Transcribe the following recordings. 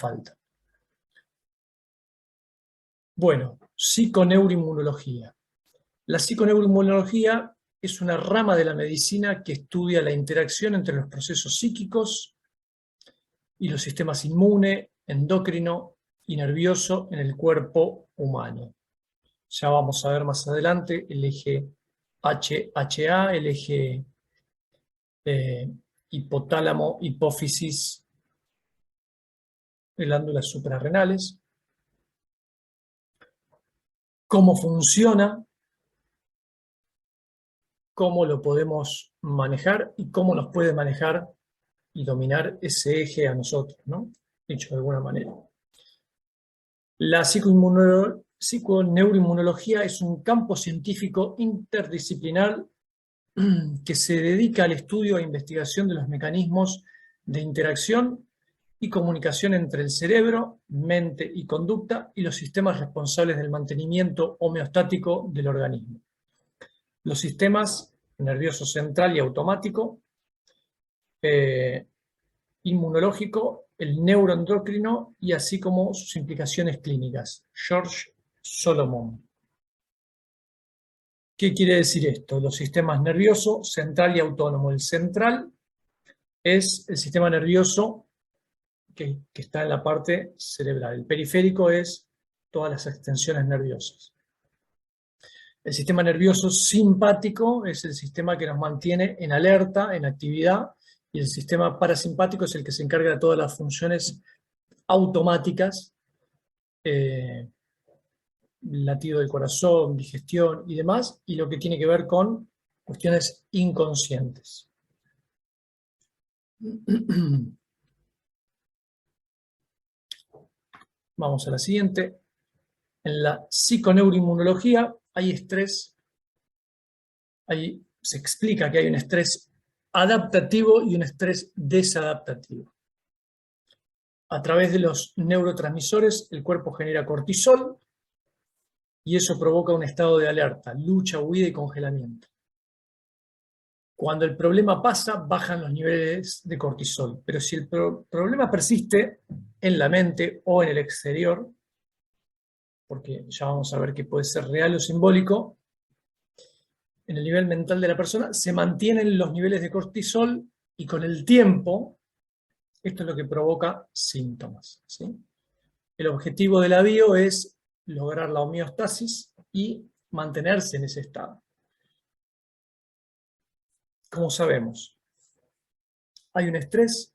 falta. Bueno, psiconeuroinmunología. La psiconeuroinmunología es una rama de la medicina que estudia la interacción entre los procesos psíquicos y los sistemas inmune, endocrino y nervioso en el cuerpo humano. Ya vamos a ver más adelante el eje HHA, el eje hipotálamo, hipófisis, glándulas suprarrenales. Cómo funciona, cómo lo podemos manejar y cómo nos puede manejar y dominar ese eje a nosotros, ¿no? Dicho de alguna manera. La psiconeuroinmunología es un campo científico interdisciplinar que se dedica al estudio e investigación de los mecanismos de interacción y comunicación entre el cerebro, mente y conducta y los sistemas responsables del mantenimiento homeostático del organismo. Los sistemas nervioso central y automático, inmunológico, el neuroendocrino y así como sus implicaciones clínicas. George Solomon. ¿Qué quiere decir esto? Los sistemas nervioso central y autónomo. El central es el sistema nervioso que está en la parte cerebral. El periférico es todas las extensiones nerviosas. El sistema nervioso simpático es el sistema que nos mantiene en alerta, en actividad, y el sistema parasimpático es el que se encarga de todas las funciones automáticas, latido del corazón, digestión y demás, y lo que tiene que ver con cuestiones inconscientes. Vamos a la siguiente. En la psiconeuroinmunología hay estrés, ahí se explica que hay un estrés adaptativo y un estrés desadaptativo. A través de los neurotransmisores, el cuerpo genera cortisol y eso provoca un estado de alerta, lucha, huida y congelamiento. Cuando el problema pasa, bajan los niveles de cortisol, pero si el problema persiste en la mente o en el exterior, porque ya vamos a ver que puede ser real o simbólico, en el nivel mental de la persona se mantienen los niveles de cortisol y con el tiempo, esto es lo que provoca síntomas, ¿sí? El objetivo de la bio es lograr la homeostasis y mantenerse en ese estado. Como sabemos, hay un estrés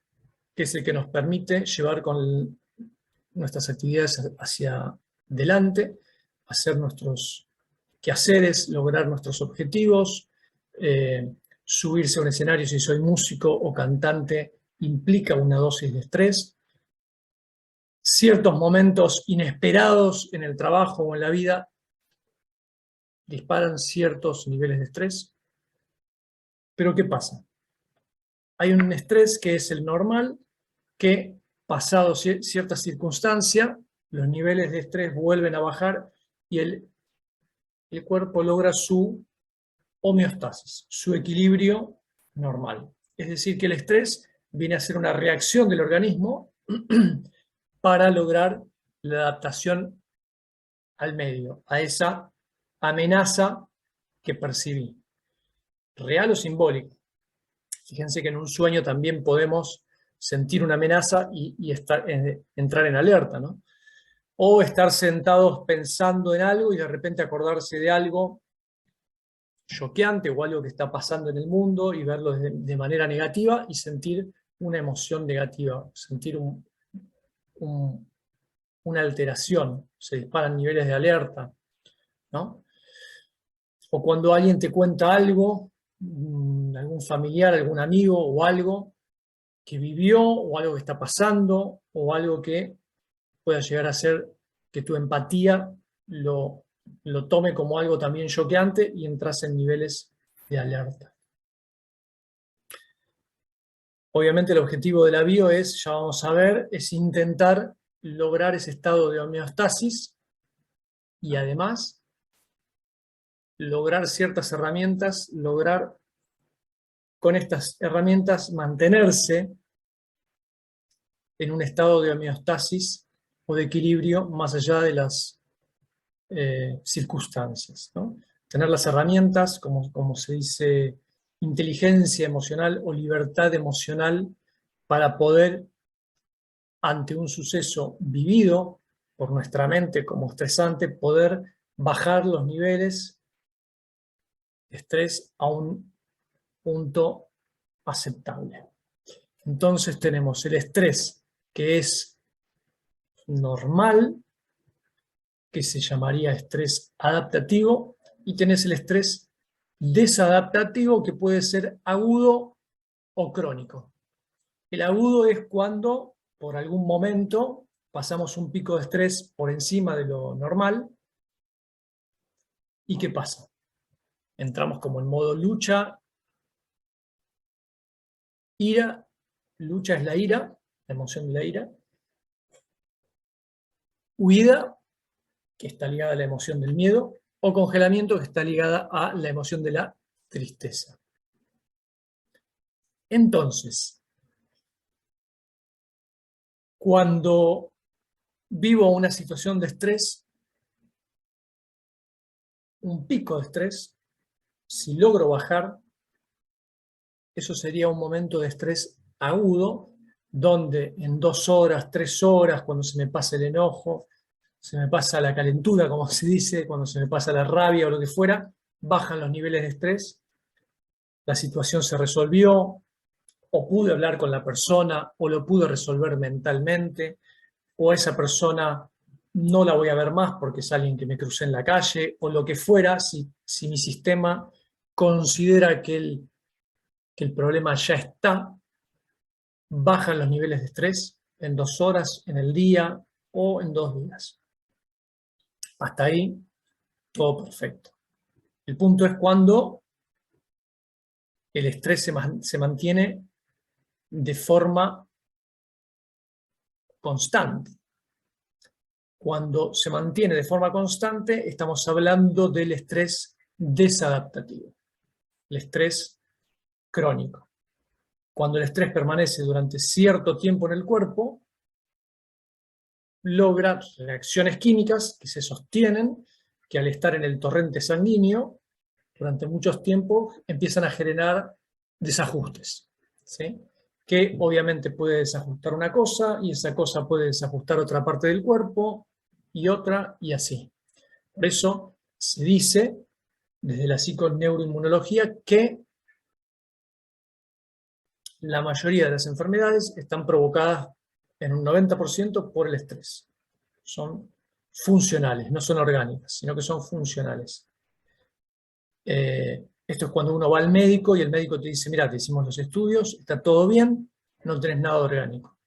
que es el que nos permite llevar con nuestras actividades hacia adelante, hacer nuestros quehaceres, lograr nuestros objetivos, subirse a un escenario si soy músico o cantante implica una dosis de estrés. Ciertos momentos inesperados en el trabajo o en la vida disparan ciertos niveles de estrés. Pero ¿qué pasa? Hay un estrés que es el normal, que pasado cierta circunstancia, los niveles de estrés vuelven a bajar y el cuerpo logra su homeostasis, su equilibrio normal. Es decir, que el estrés viene a ser una reacción del organismo para lograr la adaptación al medio, a esa amenaza que percibí. Real o simbólico. Fíjense que en un sueño también podemos sentir una amenaza y entrar en alerta, ¿no? O estar sentados pensando en algo y de repente acordarse de algo choqueante o algo que está pasando en el mundo y verlo de manera negativa y sentir una emoción negativa, sentir una alteración, se disparan niveles de alerta, ¿no? O cuando alguien te cuenta algo, algún familiar, algún amigo o algo que vivió o algo que está pasando o algo que pueda llegar a ser que tu empatía lo tome como algo también choqueante y entras en niveles de alerta. Obviamente el objetivo de la bio es, ya vamos a ver, es intentar lograr ese estado de homeostasis y además lograr ciertas herramientas, lograr con estas herramientas mantenerse en un estado de homeostasis o de equilibrio más allá de las circunstancias, ¿no? Tener las herramientas, como se dice, inteligencia emocional o libertad emocional para poder, ante un suceso vivido por nuestra mente como estresante, poder bajar los niveles de estrés a un punto aceptable. Entonces tenemos el estrés que es normal, que se llamaría estrés adaptativo, y tenés el estrés desadaptativo, que puede ser agudo o crónico. El agudo es cuando, por algún momento, pasamos un pico de estrés por encima de lo normal. ¿Y qué pasa? Entramos como en modo lucha, ira. Lucha es la ira, la emoción de la ira. Huida, que está ligada a la emoción del miedo, o congelamiento, que está ligada a la emoción de la tristeza. Entonces, cuando vivo una situación de estrés, un pico de estrés, si logro bajar, eso sería un momento de estrés agudo, donde en 2 horas, 3 horas, cuando se me pasa el enojo, se me pasa la calentura, como se dice, cuando se me pasa la rabia o lo que fuera, bajan los niveles de estrés, la situación se resolvió, o pude hablar con la persona, o lo pude resolver mentalmente, o a esa persona no la voy a ver más porque es alguien que me crucé en la calle, o lo que fuera, si mi sistema considera que el problema ya está, bajan los niveles de estrés en 2 horas, en el día o en 2 días. Hasta ahí, todo perfecto. El punto es cuando el estrés se mantiene de forma constante. Cuando se mantiene de forma constante, estamos hablando del estrés desadaptativo, el estrés crónico. Cuando el estrés permanece durante cierto tiempo en el cuerpo, logra reacciones químicas que se sostienen, que al estar en el torrente sanguíneo, durante muchos tiempos, empiezan a generar desajustes, ¿sí? Que obviamente puede desajustar una cosa, y esa cosa puede desajustar otra parte del cuerpo, y otra, y así. Por eso se dice, desde la psiconeuroinmunología, que la mayoría de las enfermedades están provocadas en un 90% por el estrés. Son funcionales, no son orgánicas, sino que son funcionales. Esto es cuando uno va al médico y el médico te dice, mira, te hicimos los estudios, está todo bien, no tenés nada orgánico.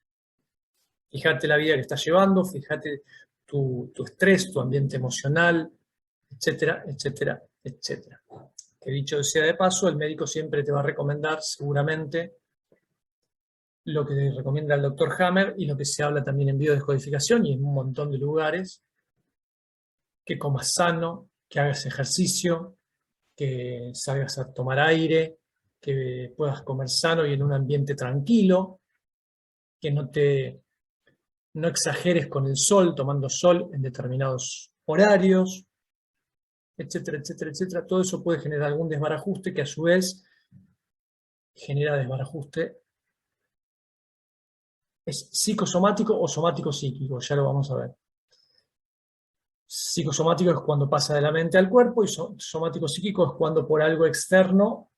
Fíjate la vida que estás llevando, fíjate tu estrés, tu ambiente emocional, etcétera, etcétera, etcétera. Que dicho sea de paso, el médico siempre te va a recomendar seguramente lo que recomienda el doctor Hammer y lo que se habla también en biodescodificación y en un montón de lugares: que comas sano, que hagas ejercicio, que salgas a tomar aire, que puedas comer sano y en un ambiente tranquilo, que no exageres con el sol, tomando sol en determinados horarios, etcétera, etcétera, etcétera. Todo eso puede generar algún desbarajuste que a su vez genera desbarajuste. ¿Es psicosomático o somático psíquico? Ya lo vamos a ver. Psicosomático es cuando pasa de la mente al cuerpo, y somático psíquico es cuando por algo externo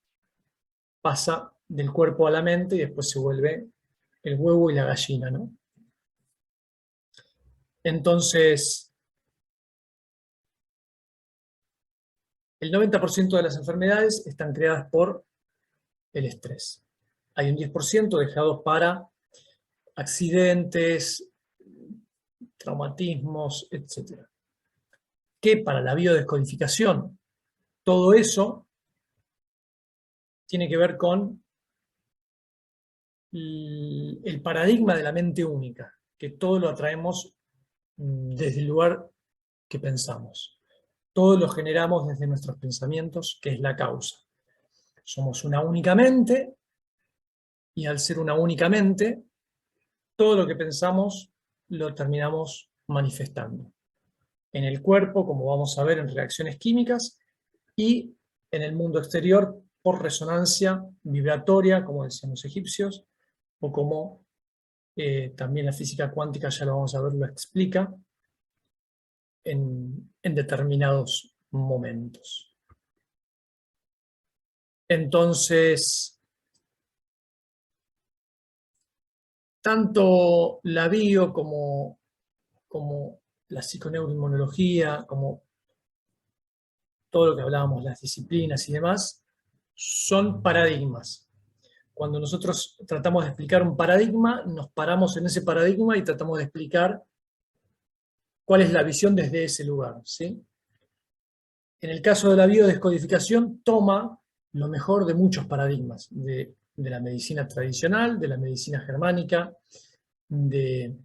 pasa del cuerpo a la mente y después se vuelve el huevo y la gallina, ¿no? Entonces, el 90% de las enfermedades están creadas por el estrés. Hay un 10% dejados para accidentes, traumatismos, etc. Que para la biodescodificación, todo eso tiene que ver con el paradigma de la mente única, que todo lo atraemos desde el lugar que pensamos. Todo lo generamos desde nuestros pensamientos, que es la causa. Somos una única mente, y al ser una única mente, todo lo que pensamos lo terminamos manifestando. En el cuerpo, como vamos a ver en reacciones químicas, y en el mundo exterior por resonancia vibratoria, como decían los egipcios, o como también la física cuántica, ya lo vamos a ver, lo explica en determinados momentos. Entonces, tanto la bio como la psiconeuroinmunología, como todo lo que hablábamos, las disciplinas y demás, son paradigmas. Cuando nosotros tratamos de explicar un paradigma, nos paramos en ese paradigma y tratamos de explicar cuál es la visión desde ese lugar, ¿sí? En el caso de la biodescodificación, toma lo mejor de muchos paradigmas, de la medicina tradicional, de la medicina germánica, de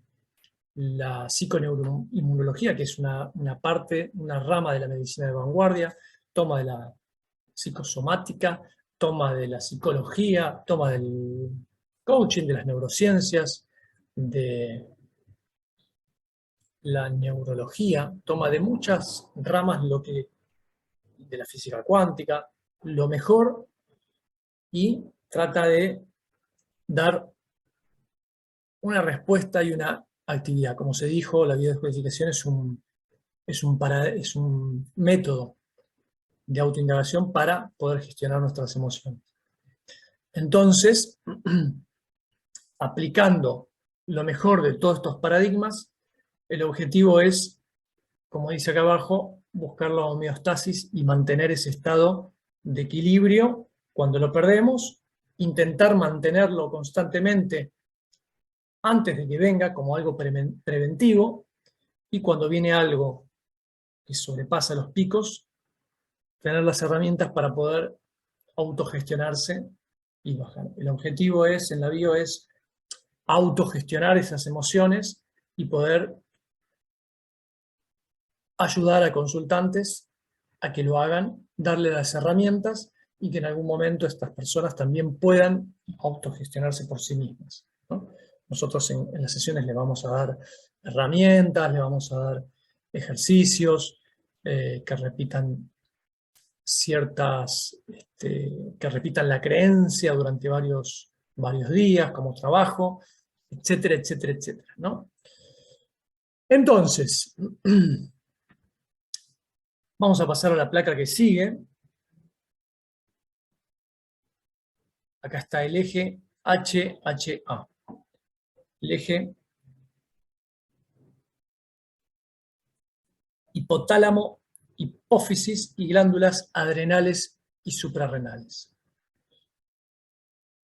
la psiconeuroinmunología, que es una parte, una rama de la medicina de vanguardia, toma de la psicosomática, toma de la psicología, toma del coaching, de las neurociencias, de la neurología, toma de muchas ramas de la física cuántica, lo mejor, y trata de dar una respuesta y una actividad. Como se dijo, la biodescodificación es un método de autoindagación para poder gestionar nuestras emociones. Entonces, aplicando lo mejor de todos estos paradigmas, el objetivo es, como dice acá abajo, buscar la homeostasis y mantener ese estado de equilibrio. Cuando lo perdemos, intentar mantenerlo constantemente antes de que venga como algo preventivo, y cuando viene algo que sobrepasa los picos, tener las herramientas para poder autogestionarse y bajar. El objetivo en la bio es autogestionar esas emociones y poder ayudar a consultantes a que lo hagan, darle las herramientas y que en algún momento estas personas también puedan autogestionarse por sí mismas, ¿no? Nosotros en las sesiones le vamos a dar herramientas, le vamos a dar ejercicios que repitan que repitan la creencia durante varios días como trabajo, etcétera, etcétera, etcétera, ¿no? Entonces, vamos a pasar a la placa que sigue. Acá está el eje HHA. El eje hipotálamo, hipófisis y glándulas adrenales y suprarrenales.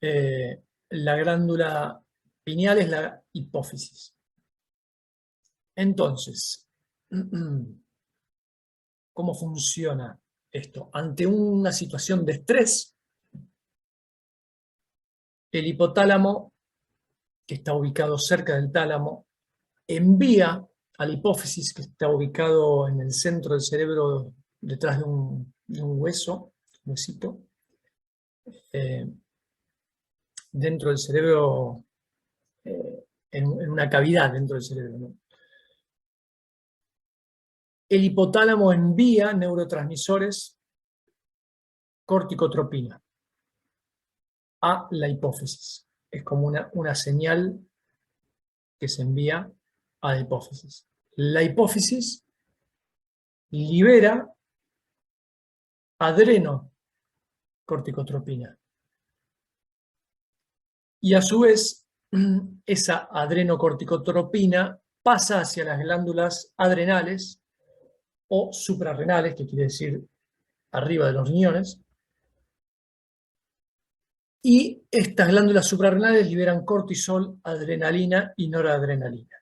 La glándula pineal es la hipófisis. Entonces, ¿cómo funciona esto? Ante una situación de estrés, el hipotálamo, que está ubicado cerca del tálamo, envía a la hipófisis, que está ubicado en el centro del cerebro, detrás de un huesito, dentro del cerebro, en una cavidad dentro del cerebro, ¿no? El hipotálamo envía neurotransmisores corticotropina a la hipófisis. Es como una señal que se envía a la hipófisis. La hipófisis libera adrenocorticotropina. Y a su vez, esa adrenocorticotropina pasa hacia las glándulas adrenales o suprarrenales, que quiere decir arriba de los riñones, y estas glándulas suprarrenales liberan cortisol, adrenalina y noradrenalina.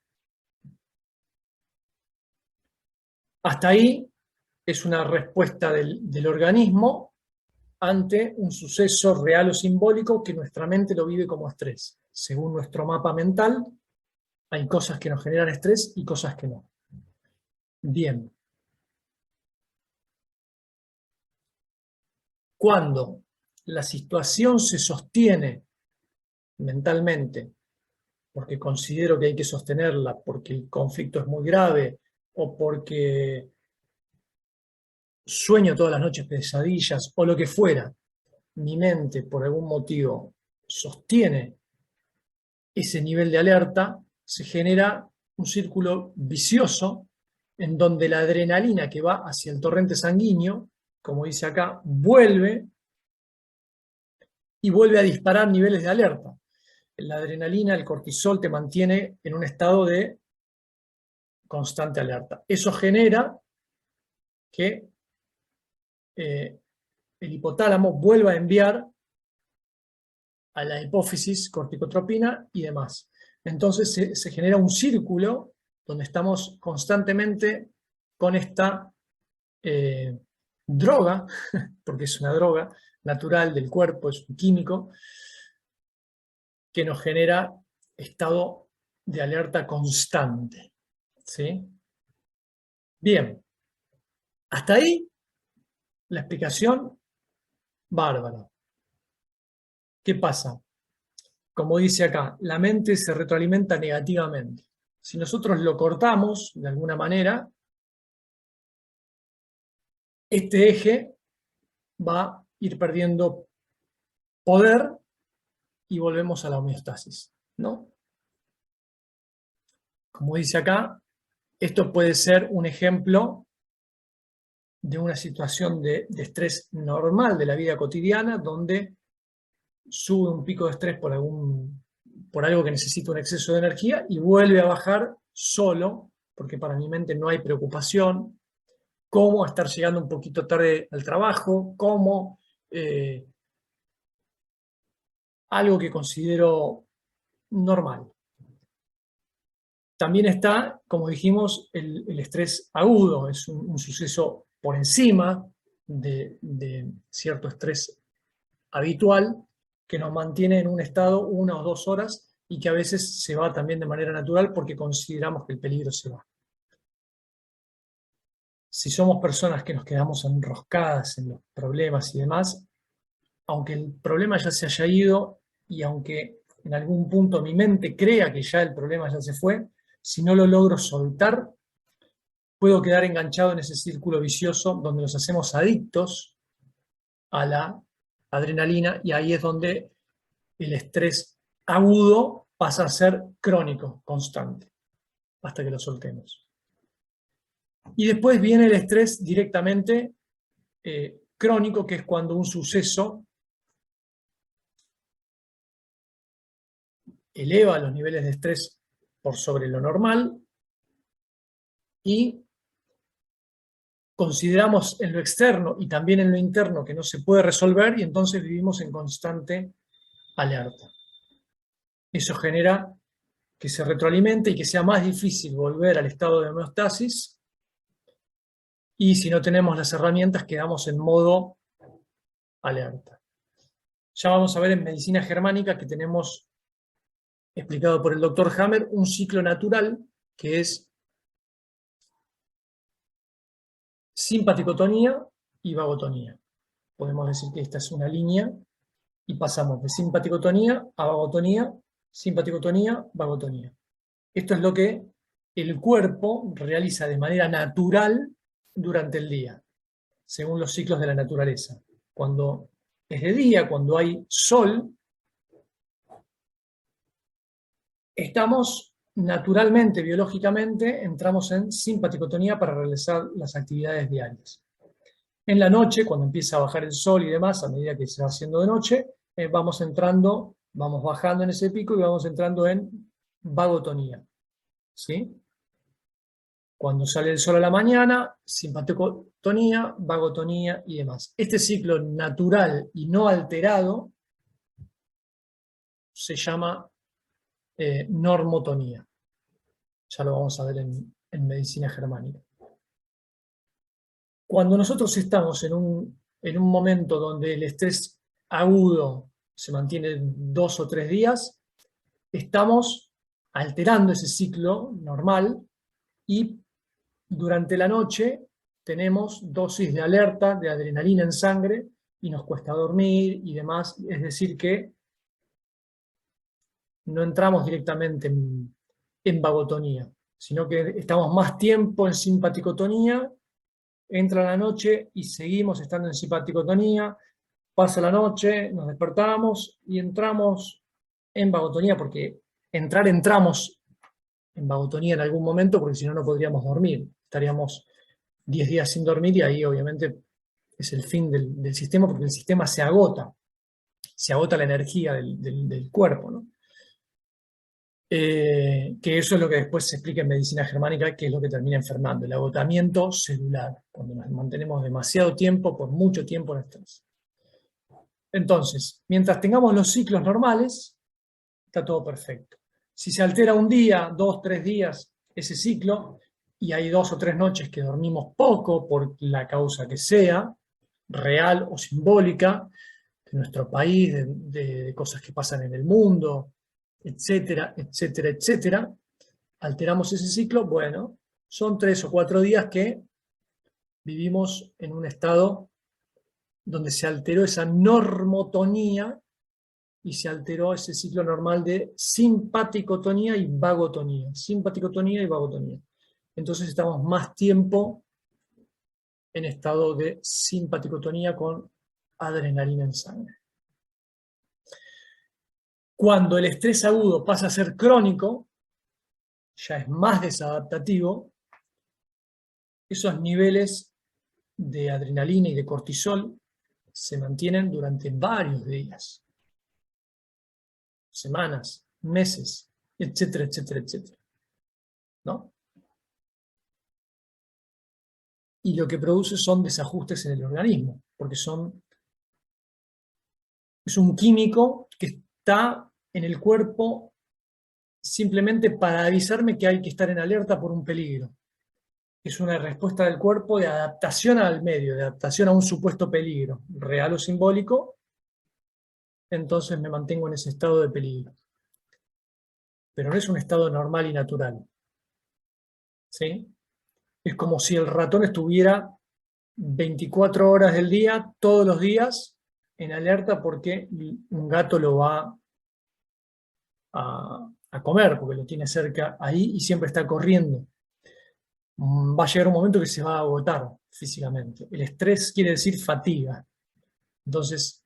Hasta ahí es una respuesta del organismo ante un suceso real o simbólico que nuestra mente lo vive como estrés. Según nuestro mapa mental, hay cosas que nos generan estrés y cosas que no. Bien. Cuando la situación se sostiene mentalmente porque considero que hay que sostenerla, porque el conflicto es muy grave, o porque sueño todas las noches pesadillas, o lo que fuera, mi mente por algún motivo sostiene ese nivel de alerta, se genera un círculo vicioso en donde la adrenalina que va hacia el torrente sanguíneo, como dice acá, vuelve y vuelve a disparar niveles de alerta. La adrenalina, el cortisol te mantiene en un estado de constante alerta. Eso genera que el hipotálamo vuelva a enviar a la hipófisis corticotropina y demás. Entonces se genera un círculo donde estamos constantemente con esta droga, porque es una droga natural del cuerpo, es un químico, que nos genera estado de alerta constante. ¿Sí? Bien, hasta ahí la explicación bárbara. ¿Qué pasa? Como dice acá, la mente se retroalimenta negativamente. Si nosotros lo cortamos de alguna manera, este eje va a ir perdiendo poder y volvemos a la homeostasis, ¿no? Como dice acá, esto puede ser un ejemplo de una situación de estrés normal de la vida cotidiana, donde sube un pico de estrés por algo que necesita un exceso de energía y vuelve a bajar solo, porque para mi mente no hay preocupación, como estar llegando un poquito tarde al trabajo, como algo que considero normal. También está, como dijimos, el estrés agudo, es un suceso por encima de cierto estrés habitual que nos mantiene en un estado 1 o 2 horas y que a veces se va también de manera natural porque consideramos que el peligro se va. Si somos personas que nos quedamos enroscadas en los problemas y demás, aunque el problema ya se haya ido y aunque en algún punto mi mente crea que ya el problema ya se fue, si no lo logro soltar, puedo quedar enganchado en ese círculo vicioso donde nos hacemos adictos a la adrenalina y ahí es donde el estrés agudo pasa a ser crónico, constante, hasta que lo soltemos. Y después viene el estrés directamente crónico, que es cuando un suceso eleva los niveles de estrés por sobre lo normal y consideramos en lo externo y también en lo interno que no se puede resolver y entonces vivimos en constante alerta. Eso genera que se retroalimente y que sea más difícil volver al estado de homeostasis, y si no tenemos las herramientas quedamos en modo alerta. Ya vamos a ver en medicina germánica que tenemos explicado por el doctor Hammer un ciclo natural que es simpaticotonía y vagotonía. Podemos decir que esta es una línea y pasamos de simpaticotonía a vagotonía, simpaticotonía, vagotonía. Esto es lo que el cuerpo realiza de manera natural durante el día, según los ciclos de la naturaleza. Cuando es de día, cuando hay sol, estamos naturalmente, biológicamente, entramos en simpaticotonía para realizar las actividades diarias. En la noche, cuando empieza a bajar el sol y demás, a medida que se va haciendo de noche, vamos bajando en ese pico y vamos entrando en vagotonía. ¿Sí? Cuando sale el sol a la mañana, simpaticotonía, vagotonía y demás. Este ciclo natural y no alterado se llama normotonía. Ya lo vamos a ver en medicina germánica. Cuando nosotros estamos en un momento donde el estrés agudo se mantiene 2 o 3 días, estamos alterando ese ciclo normal y durante la noche tenemos dosis de alerta, de adrenalina en sangre y nos cuesta dormir y demás. Es decir que no entramos directamente en vagotonía, sino que estamos más tiempo en simpaticotonía, entra la noche y seguimos estando en simpaticotonía, pasa la noche, nos despertamos y entramos en vagotonía, porque entramos en vagotonía en algún momento, porque si no, no podríamos dormir. Estaríamos 10 días sin dormir y ahí obviamente es el fin del sistema, porque el sistema se agota la energía del cuerpo, ¿no? Que eso es lo que después se explica en medicina germánica, que es lo que termina enfermando, el agotamiento celular, cuando nos mantenemos demasiado tiempo, por mucho tiempo en estrés. Entonces, mientras tengamos los ciclos normales, está todo perfecto. Si se altera un día, 2, 3 días ese ciclo, y hay 2 o 3 noches que dormimos poco por la causa que sea, real o simbólica, de nuestro país, de cosas que pasan en el mundo, etcétera, etcétera, etcétera, alteramos ese ciclo, bueno, son 3 o 4 días que vivimos en un estado donde se alteró esa normotonía y se alteró ese ciclo normal de simpaticotonía y vagotonía. Simpaticotonía y vagotonía. Entonces estamos más tiempo en estado de simpaticotonía con adrenalina en sangre. Cuando el estrés agudo pasa a ser crónico, ya es más desadaptativo, esos niveles de adrenalina y de cortisol se mantienen durante varios días, semanas, meses, etcétera, etcétera, etcétera, ¿no? Y lo que produce son desajustes en el organismo, porque es un químico que está en el cuerpo simplemente para avisarme que hay que estar en alerta por un peligro. Es una respuesta del cuerpo de adaptación al medio, de adaptación a un supuesto peligro, real o simbólico, entonces me mantengo en ese estado de peligro. Pero no es un estado normal y natural, ¿sí? Es como si el ratón estuviera 24 horas del día, todos los días, en alerta porque un gato lo va a comer, porque lo tiene cerca ahí y siempre está corriendo. Va a llegar un momento que se va a agotar físicamente. El estrés quiere decir fatiga. Entonces,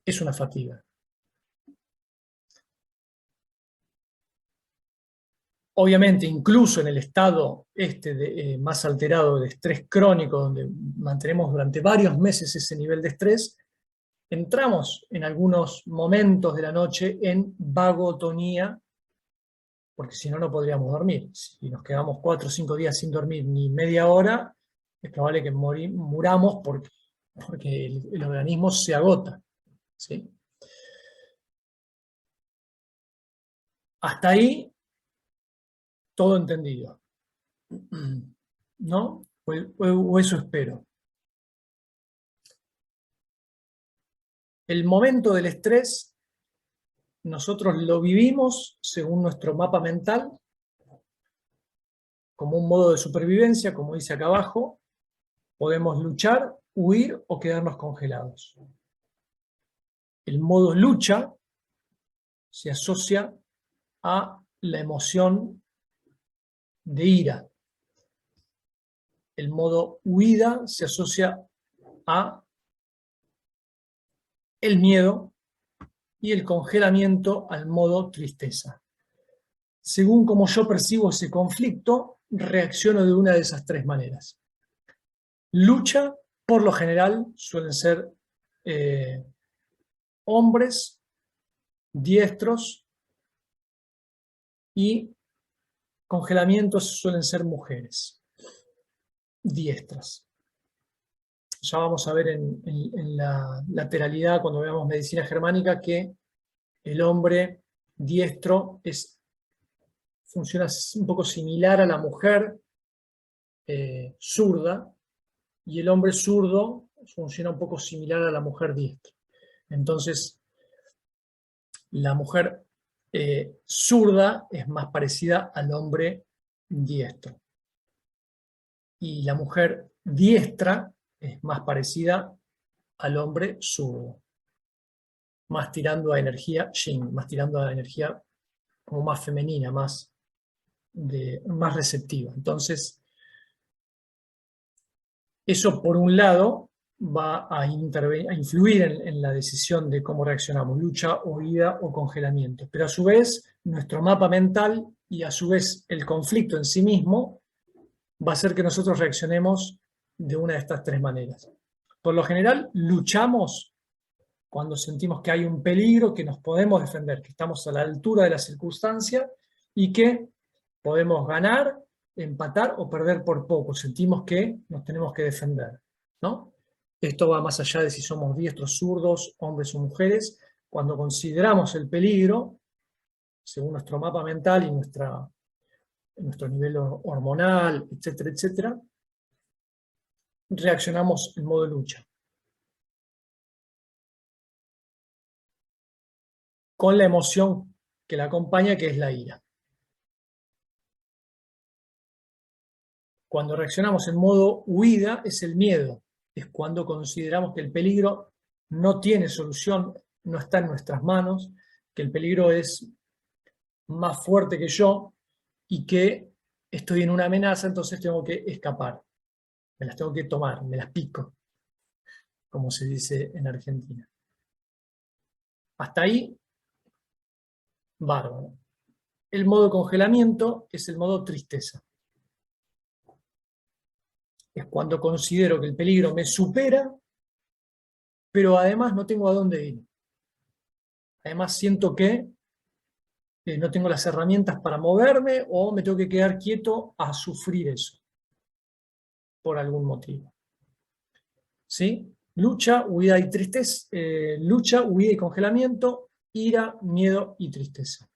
es una fatiga. Obviamente, incluso en el estado más alterado de estrés crónico, donde mantenemos durante varios meses ese nivel de estrés, entramos en algunos momentos de la noche en vagotonía, porque si no, no podríamos dormir. Si nos quedamos 4 o 5 días sin dormir ni media hora, es probable que muramos porque el organismo se agota, ¿sí? Hasta ahí, todo entendido, ¿no? O eso espero. El momento del estrés, nosotros lo vivimos según nuestro mapa mental, como un modo de supervivencia, como dice acá abajo. Podemos luchar, huir o quedarnos congelados. El modo lucha se asocia a la emoción de ira. El modo huida se asocia a el miedo y el congelamiento al modo tristeza. Según como yo percibo ese conflicto, reacciono de una de esas 3 maneras. Lucha, por lo general, suelen ser hombres diestros, y congelamientos suelen ser mujeres diestras. Ya vamos a ver en la lateralidad, cuando veamos medicina germánica, que el hombre diestro funciona un poco similar a la mujer zurda, y el hombre zurdo funciona un poco similar a la mujer diestra. Entonces, la mujer zurda es más parecida al hombre diestro. Y la mujer diestra es más parecida al hombre zurdo. Más tirando a energía yin, más tirando a energía como más femenina, más receptiva. Entonces, eso por un lado va a influir en la decisión de cómo reaccionamos, lucha, huida o congelamiento. Pero a su vez, nuestro mapa mental y a su vez el conflicto en sí mismo va a hacer que nosotros reaccionemos de una de estas tres maneras. Por lo general, luchamos cuando sentimos que hay un peligro, que nos podemos defender, que estamos a la altura de la circunstancia y que podemos ganar, empatar o perder por poco. Sentimos que nos tenemos que defender, ¿no? Esto va más allá de si somos diestros, zurdos, hombres o mujeres. Cuando consideramos el peligro, según nuestro mapa mental y nuestro nivel hormonal, etcétera, etcétera, reaccionamos en modo lucha, con la emoción que la acompaña, que es la ira. Cuando reaccionamos en modo huida es el miedo, es cuando consideramos que el peligro no tiene solución, no está en nuestras manos, que el peligro es más fuerte que yo y que estoy en una amenaza, entonces tengo que escapar, me las tengo que tomar, me las pico, como se dice en Argentina. Hasta ahí, bárbaro. El modo congelamiento es el modo tristeza. Es cuando considero que el peligro me supera, pero además no tengo a dónde ir. Además siento que no tengo las herramientas para moverme o me tengo que quedar quieto a sufrir eso, por algún motivo. ¿Sí? Lucha, huida y tristeza, lucha, huida y congelamiento, ira, miedo y tristeza.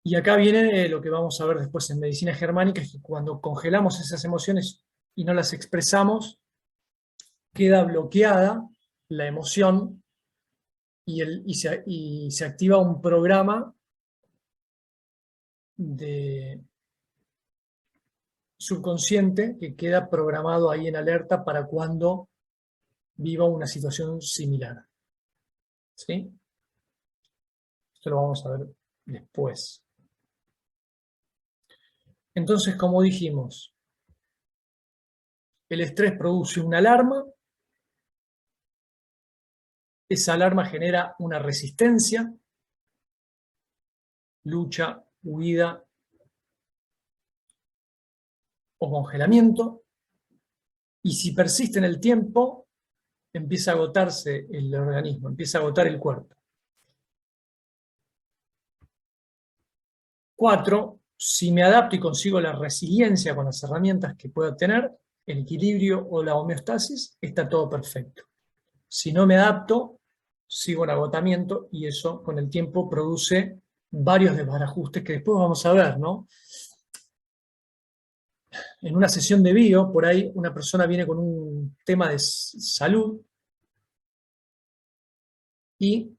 Y acá viene lo que vamos a ver después en medicina germánica, es que cuando congelamos esas emociones y no las expresamos, queda bloqueada la emoción y se activa un programa de subconsciente que queda programado ahí en alerta para cuando viva una situación similar. ¿Sí? Esto lo vamos a ver después. Entonces, como dijimos, el estrés produce una alarma, esa alarma genera una resistencia, lucha, huida o congelamiento, y si persiste en el tiempo, empieza a agotarse el organismo, empieza a agotar el cuerpo. 4, si me adapto y consigo la resiliencia con las herramientas que puedo obtener, el equilibrio o la homeostasis, está todo perfecto. Si no me adapto, sigo en agotamiento y eso con el tiempo produce varios desbarajustes que después vamos a ver, ¿no? En una sesión de bio, por ahí una persona viene con un tema de salud y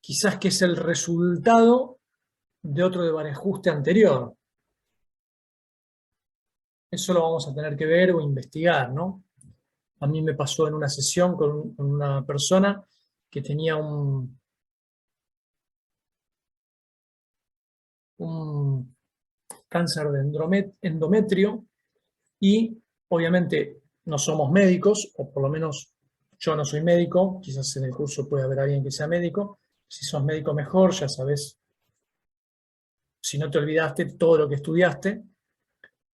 quizás que es el resultado de otro desbarajuste anterior. Eso lo vamos a tener que ver o investigar, ¿no? A mí me pasó en una sesión con una persona que tenía un cáncer de endometrio y obviamente no somos médicos, o por lo menos yo no soy médico, quizás en el curso puede haber alguien que sea médico. Si sos médico mejor, ya sabés, si no te olvidaste todo lo que estudiaste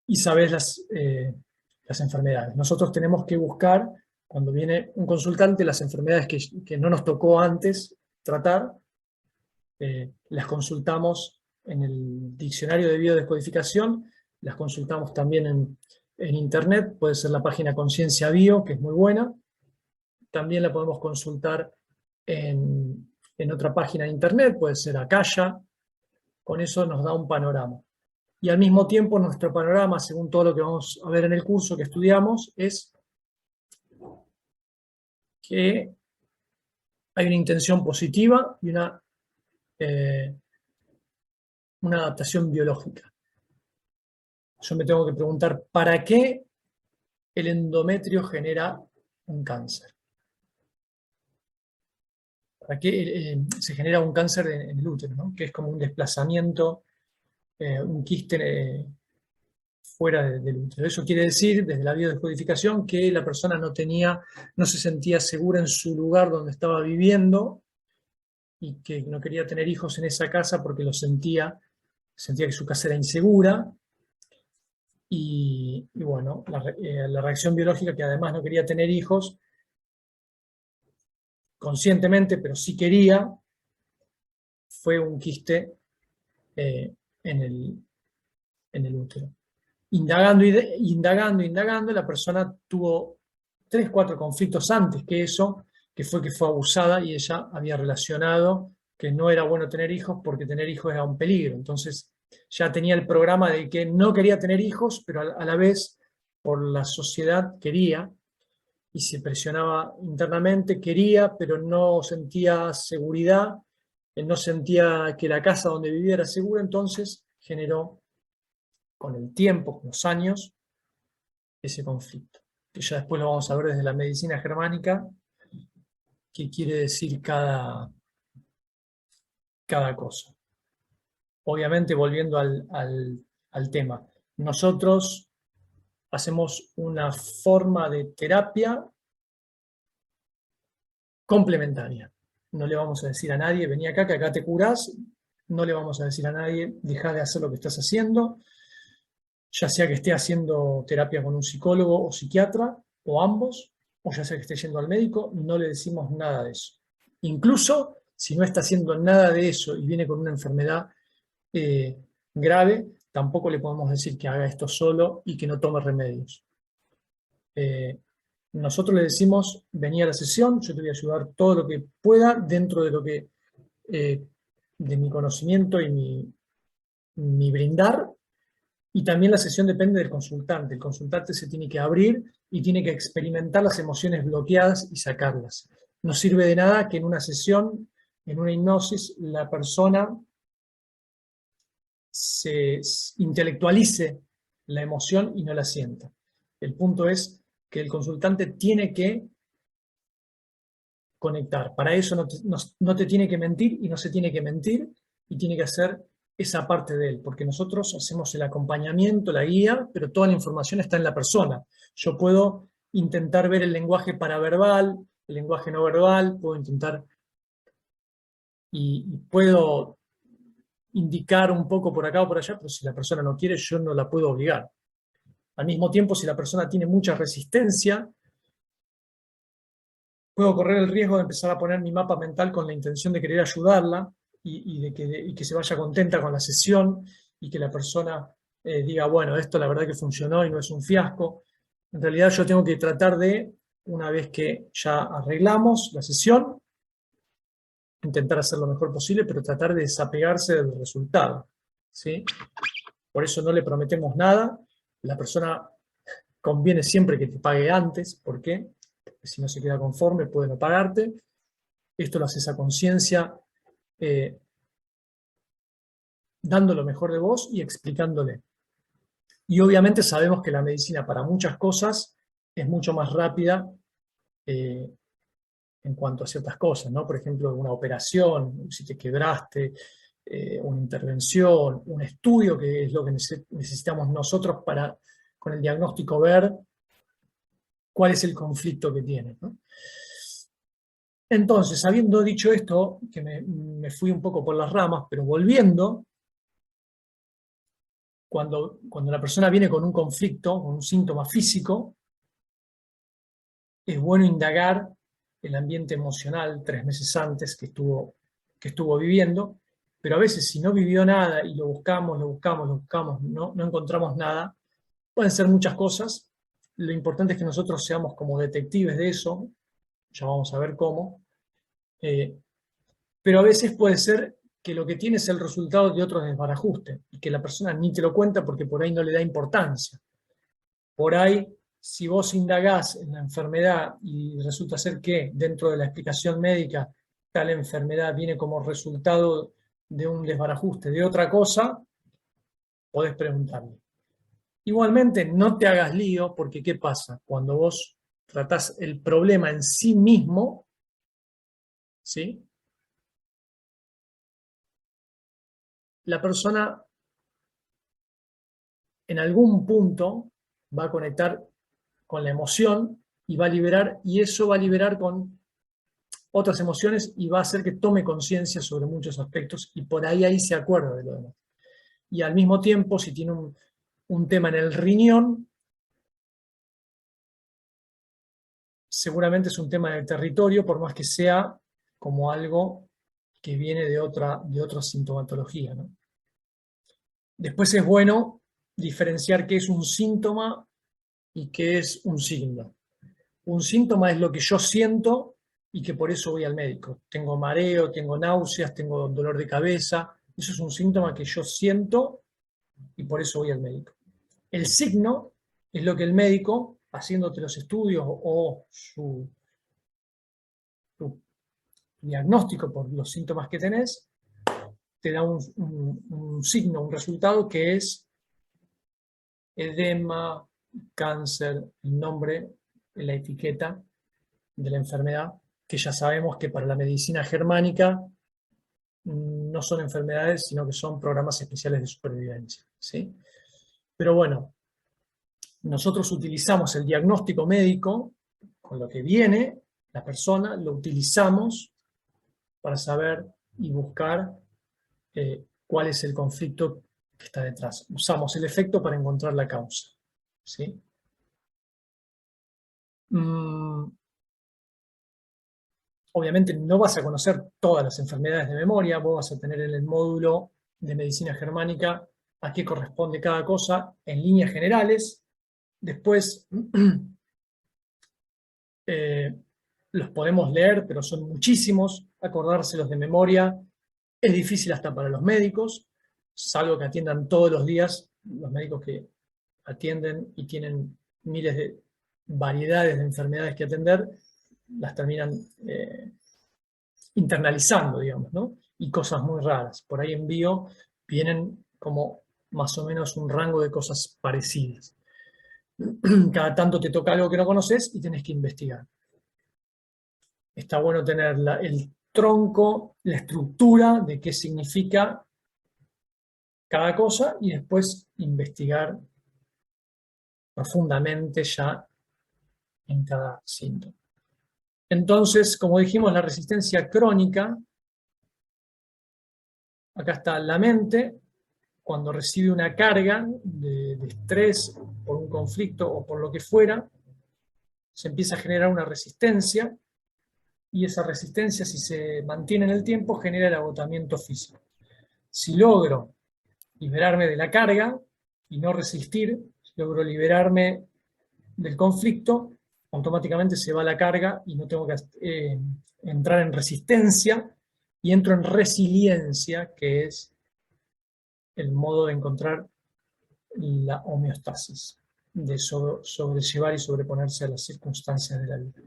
y sabés las enfermedades. Nosotros tenemos que buscar, cuando viene un consultante, las enfermedades que no nos tocó antes tratar, las consultamos en el diccionario de biodescodificación, las consultamos también en internet, puede ser la página Conciencia Bio, que es muy buena, también la podemos consultar en otra página de internet, puede ser Akasha, con eso nos da un panorama. Y al mismo tiempo nuestro panorama, según todo lo que vamos a ver en el curso que estudiamos, es que hay una intención positiva y una adaptación biológica. Yo me tengo que preguntar, ¿para qué el endometrio genera un cáncer? para qué se genera un cáncer en el útero, ¿no? Que es como un desplazamiento, un quiste fuera del útero. Eso quiere decir, desde la biodescodificación, que la persona no se sentía segura en su lugar donde estaba viviendo y que no quería tener hijos en esa casa porque sentía que su casa era insegura. Y bueno, la reacción biológica, que además no quería tener hijos conscientemente, pero sí quería, fue un quiste eh, en el útero. Indagando, la persona tuvo 3, 4 conflictos antes que eso, que fue abusada y ella había relacionado que no era bueno tener hijos porque tener hijos era un peligro. Entonces ya tenía el programa de que no quería tener hijos, pero a la vez por la sociedad quería, y se presionaba internamente, quería, pero no sentía seguridad, no sentía que la casa donde vivía era segura, entonces generó con el tiempo, con los años, ese conflicto. Que ya después lo vamos a ver desde la medicina germánica, qué quiere decir cada cosa. Obviamente, volviendo al tema, nosotros hacemos una forma de terapia complementaria. No le vamos a decir a nadie, vení acá, que acá te curás. No le vamos a decir a nadie, deja de hacer lo que estás haciendo, ya sea que esté haciendo terapia con un psicólogo o psiquiatra, o ambos, o ya sea que esté yendo al médico, no le decimos nada de eso. Incluso si no está haciendo nada de eso y viene con una enfermedad grave, tampoco le podemos decir que haga esto solo y que no tome remedios. Nosotros le decimos, vení a la sesión, yo te voy a ayudar todo lo que pueda dentro de lo que de mi conocimiento y mi brindar. Y también la sesión depende del consultante. El consultante se tiene que abrir y tiene que experimentar las emociones bloqueadas y sacarlas. No sirve de nada que en una sesión, en una hipnosis, la persona se intelectualice la emoción y no la sienta. El punto es que el consultante tiene que conectar. Para eso no te tiene que mentir y no se tiene que mentir, y tiene que hacer esa parte de él, porque nosotros hacemos el acompañamiento, la guía, pero toda la información está en la persona. Yo puedo intentar ver el lenguaje paraverbal, el lenguaje no verbal, puedo intentar y puedo indicar un poco por acá o por allá, pero si la persona no quiere, yo no la puedo obligar. Al mismo tiempo, si la persona tiene mucha resistencia, puedo correr el riesgo de empezar a poner mi mapa mental con la intención de querer ayudarla y que se vaya contenta con la sesión y que la persona diga, bueno, esto la verdad que funcionó y no es un fiasco. En realidad yo tengo que tratar de, una vez que ya arreglamos la sesión, intentar hacer lo mejor posible, pero tratar de desapegarse del resultado, ¿sí? Por eso no le prometemos nada. La persona conviene siempre que te pague antes. ¿Por qué? Porque si no se queda conforme puede no pagarte. Esto lo haces a conciencia, dando lo mejor de vos y explicándole. Y obviamente sabemos que la medicina para muchas cosas es mucho más rápida en cuanto a ciertas cosas, ¿no? Por ejemplo, una operación, si te quebraste, una intervención, un estudio, que es lo que necesitamos nosotros para, con el diagnóstico, ver cuál es el conflicto que tiene, ¿no? Entonces, habiendo dicho esto, que me fui un poco por las ramas, pero volviendo, cuando la persona viene con un conflicto, con un síntoma físico, es bueno indagar el ambiente emocional 3 meses antes que estuvo viviendo, pero a veces si no vivió nada y lo buscamos, no encontramos nada, pueden ser muchas cosas. Lo importante es que nosotros seamos como detectives de eso, ya vamos a ver cómo, pero a veces puede ser que lo que tiene es el resultado de otro desbarajuste y que la persona ni te lo cuenta porque por ahí no le da importancia. Por ahí, si vos indagás en la enfermedad y resulta ser que dentro de la explicación médica tal enfermedad viene como resultado de un desbarajuste de otra cosa, podés preguntarle. Igualmente, no te hagas lío, porque ¿qué pasa? Cuando vos tratás el problema en sí mismo, ¿sí? la persona en algún punto va a conectar con la emoción y va a liberar, y eso va a liberar con otras emociones y va a hacer que tome conciencia sobre muchos aspectos y por ahí se acuerda de lo demás. Y al mismo tiempo, si tiene un tema en el riñón, seguramente es un tema de territorio, por más que sea como algo que viene de otra sintomatología, ¿no? Después es bueno diferenciar qué es un síntoma y qué es un signo. Un síntoma es lo que yo siento y que por eso voy al médico. Tengo mareo, tengo náuseas, tengo dolor de cabeza. Eso es un síntoma que yo siento y por eso voy al médico. El signo es lo que el médico, haciéndote los estudios o su diagnóstico por los síntomas que tenés, te da un signo, un resultado que es edema, cáncer, el nombre, la etiqueta de la enfermedad, que ya sabemos que para la medicina germánica no son enfermedades, sino que son programas especiales de supervivencia, ¿sí? Pero bueno, nosotros utilizamos el diagnóstico médico, con lo que viene la persona, lo utilizamos para saber y buscar cuál es el conflicto que está detrás. Usamos el efecto para encontrar la causa, ¿sí? Obviamente no vas a conocer todas las enfermedades de memoria, vos vas a tener en el módulo de medicina germánica a qué corresponde cada cosa en líneas generales. Después los podemos leer, pero son muchísimos, acordárselos de memoria es difícil hasta para los médicos, salvo que atiendan todos los días. Los médicos que atienden y tienen miles de variedades de enfermedades que atender, las terminan internalizando, digamos, ¿no? Y cosas muy raras. Por ahí en bio vienen como más o menos un rango de cosas parecidas. Cada tanto te toca algo que no conoces y tenés que investigar. Está bueno tener el tronco, la estructura de qué significa cada cosa y después investigar profundamente ya en cada síntoma. Entonces, como dijimos, la resistencia crónica, acá está la mente, cuando recibe una carga de estrés por un conflicto o por lo que fuera, se empieza a generar una resistencia y esa resistencia, si se mantiene en el tiempo, genera el agotamiento físico. Si logro liberarme de la carga y no resistir, si logro liberarme del conflicto, automáticamente se va la carga y no tengo que entrar en resistencia y entro en resiliencia, que es el modo de encontrar la homeostasis, de sobrellevar y sobreponerse a las circunstancias de la vida.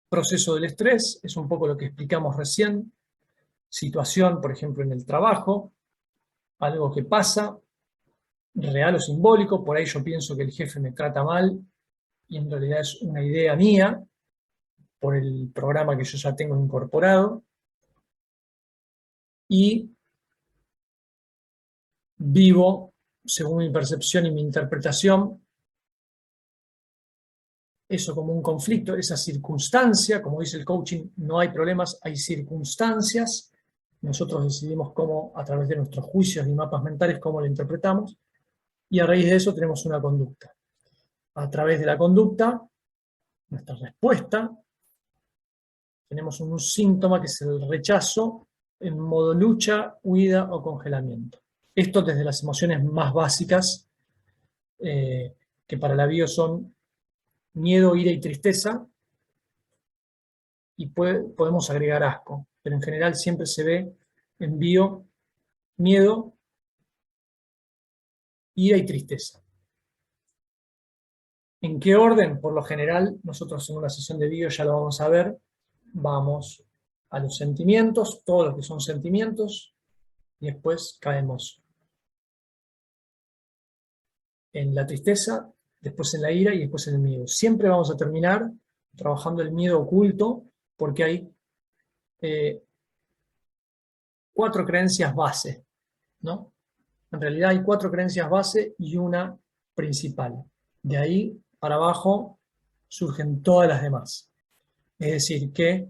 Proceso del estrés es un poco lo que explicamos recién. Situación, por ejemplo, en el trabajo, algo que pasa, real o simbólico, por ahí yo pienso que el jefe me trata mal y en realidad es una idea mía por el programa que yo ya tengo incorporado y vivo según mi percepción y mi interpretación eso como un conflicto, esa circunstancia, como dice el coaching, no hay problemas, hay circunstancias, nosotros decidimos cómo, a través de nuestros juicios y mapas mentales, cómo lo interpretamos, y a raíz de eso tenemos una conducta. A través de la conducta, nuestra respuesta, tenemos un síntoma que es el rechazo en modo lucha, huida o congelamiento. Esto desde las emociones más básicas, que para la bio son miedo, ira y tristeza, y podemos agregar asco, pero en general siempre se ve en bio miedo, ira y tristeza. ¿En qué orden? Por lo general, nosotros en una sesión de bio ya lo vamos a ver, vamos a los sentimientos, todos los que son sentimientos, y después caemos en la tristeza, después en la ira y después en el miedo. Siempre vamos a terminar trabajando el miedo oculto, porque hay 4 creencias base, ¿no? En realidad hay 4 creencias base y una principal. De ahí para abajo surgen todas las demás. Es decir, que